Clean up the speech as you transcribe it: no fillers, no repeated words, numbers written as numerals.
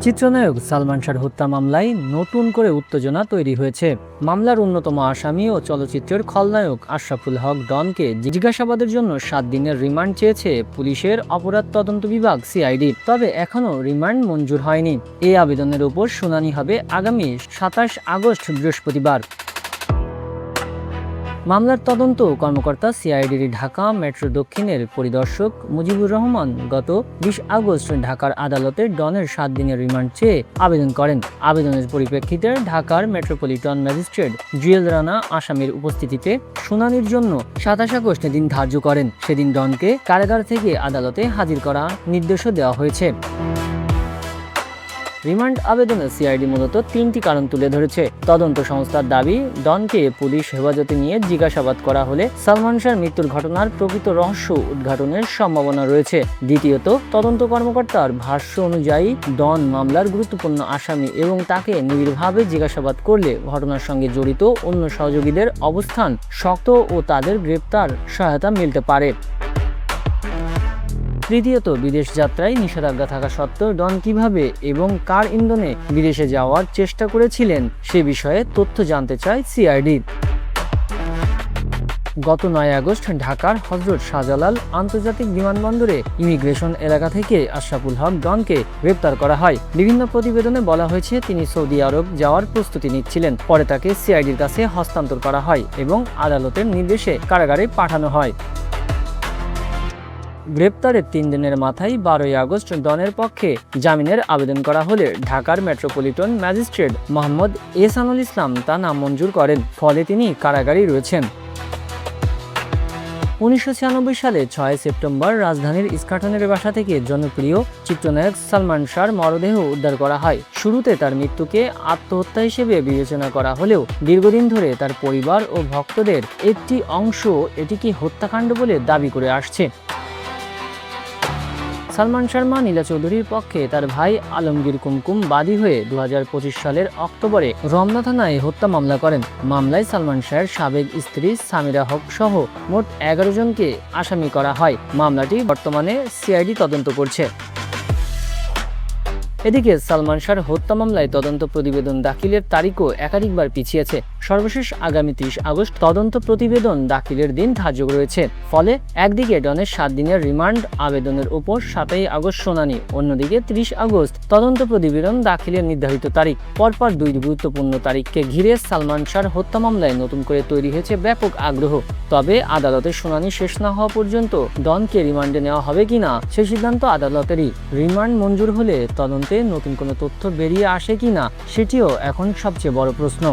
চিত্রনায়ক সালমান শাহর হত্যা মামলায় নতুন করে উত্তেজনা তৈরি হয়েছে। মামলার অন্যতম আসামি ও চলচ্চিত্রের খলনায়ক আশরাফুল হক ডনকে জিজ্ঞাসাবাদের জন্য ৭ দিনের রিমান্ড চেয়েছে পুলিশের অপরাধ তদন্ত বিভাগ সিআইডি। তবে এখনও রিমান্ড মঞ্জুর হয়নি। এই আবেদনের উপর শুনানি হবে আগামী ২৭ আগস্ট বৃহস্পতিবার। মামলার তদন্ত কর্মকর্তা সিআইডির ঢাকা মেট্রো দক্ষিণের পরিদর্শক মুজিবুর রহমান গত ২০ আগস্ট ঢাকার আদালতে ডনের ৭ দিনের রিমান্ড চেয়ে আবেদন করেন। আবেদনের পরিপ্রেক্ষিতে ঢাকার মেট্রোপলিটন ম্যাজিস্ট্রেট জুয়েল রানা আসামির উপস্থিতিতে শুনানির জন্য ২৭ আগস্ট দিন ধার্য করেন। সেদিন ডনকে কারাগার থেকে আদালতে হাজির করার নির্দেশও দেওয়া হয়েছে। রিমান্ড আবেদনে সিআইডি মূলত ৩টি কারণ তুলে ধরেছে। তদন্ত সংস্থার দাবি, ডনকে পুলিশ হেফাজতে নিয়ে জিজ্ঞাসাবাদ করা হলে সালমান শাহর মৃত্যুর ঘটনার প্রকৃত রহস্য উদ্ঘাটনের সম্ভাবনা রয়েছে। দ্বিতীয়ত, তদন্ত কর্মকর্তার ভাষ্য অনুযায়ী ডন মামলার গুরুত্বপূর্ণ আসামি এবং তাকে নিবিড়ভাবে জিজ্ঞাসাবাদ করলে ঘটনার সঙ্গে জড়িত অন্য সহযোগীদের অবস্থান শক্ত ও তাদের গ্রেপ্তার সহায়তা মিলতে পারে। তৃতীয়ত, বিদেশ যাত্রায় নিষেধাজ্ঞা থাকা সত্ত্বেও ডন কিভাবে এবং কার ইন্ধনে বিদেশে যাওয়ার চেষ্টা করেছিলেন সে বিষয়ে তথ্য জানতে চায় সিআইডি। গত ৯ আগস্ট ঢাকার হযরত শাহজালাল আন্তর্জাতিক বিমানবন্দরে ইমিগ্রেশন এলাকা থেকে আশরাফুল হক ডনকে গ্রেপ্তার করা হয়। বিভিন্ন প্রতিবেদনে বলা হয়েছে তিনি সৌদি আরব যাওয়ার প্রস্তুতি নিচ্ছিলেন। পরে তাকে সিআইডির কাছে হস্তান্তর করা হয় এবং আদালতের নির্দেশে কারাগারে পাঠানো হয়। গ্রেপ্তারের ৩ দিনের মাথায় ১২ আগস্ট ডনের পক্ষে জামিনের আবেদন করা হলে ঢাকার মেট্রোপলিটন ম্যাজিস্ট্রেট মোহাম্মদ এহসানুল ইসলাম তা নামঞ্জুর করেন। ফলে তিনি কারাগারেই রয়েছেন। ১৯৯৬ সালে ৬ সেপ্টেম্বর রাজধানীর ইস্কাটনের বাসা থেকে জনপ্রিয় চিত্রনায়ক সালমান শাহর মরদেহ উদ্ধার করা হয়। শুরুতে তার মৃত্যুকে আত্মহত্যা হিসেবে বিবেচনা করা হলেও দীর্ঘদিন ধরে তার পরিবার ও ভক্তদের একটি অংশ এটিকে হত্যাকাণ্ড বলে দাবি করে আসছে। সালমান শাহর মা নীলা চৌধুরীর পক্ষে তার ভাই আলমগীর কুমকুম বাদী হয়ে ২০২৫ সালের অক্টোবরে রমনা থানায় হত্যা মামলা করেন। মামলায় সালমান শাহর সাবেক স্ত্রী সামিরা হক সহ মোট ১১ জনকে আসামি করা হয়। মামলাটি বর্তমানে সিআইডি তদন্ত করছে। এদিকে সালমান শাহর হত্যা মামলায় তদন্ত প্রতিবেদন দাখিলের তারিখও একাধিকবার পিছিয়েছে। সর্বশেষ আগামী ৩০ আগস্ট তদন্ত প্রতিবেদন দাখিলের দিন ধার্য রয়েছে। ফলে একদিকে ডনের ৭ দিনের রিমান্ড আবেদনের উপর ৭ই আগস্ট শুনানি, অন্যদিকে ৩০ আগস্ট তদন্ত প্রতিবেদন দাখিলের নির্ধারিত তারিখ। পরপর ২ গুরুত্বপূর্ণ তারিখকে ঘিরে সালমান শাহর হত্যা মামলায় নতুন করে তৈরি হয়েছে ব্যাপক আগ্রহ। তবে আদালতের শুনানি শেষ না হওয়া পর্যন্ত ডনকে রিমান্ডে নেওয়া হবে কিনা সেই সিদ্ধান্ত আদালতেরই। রিমান্ড মঞ্জুর হলে তদন্তে নতুন কোনো তথ্য বেরিয়ে আসে কিনা সেটিও এখন সবচেয়ে বড় প্রশ্ন।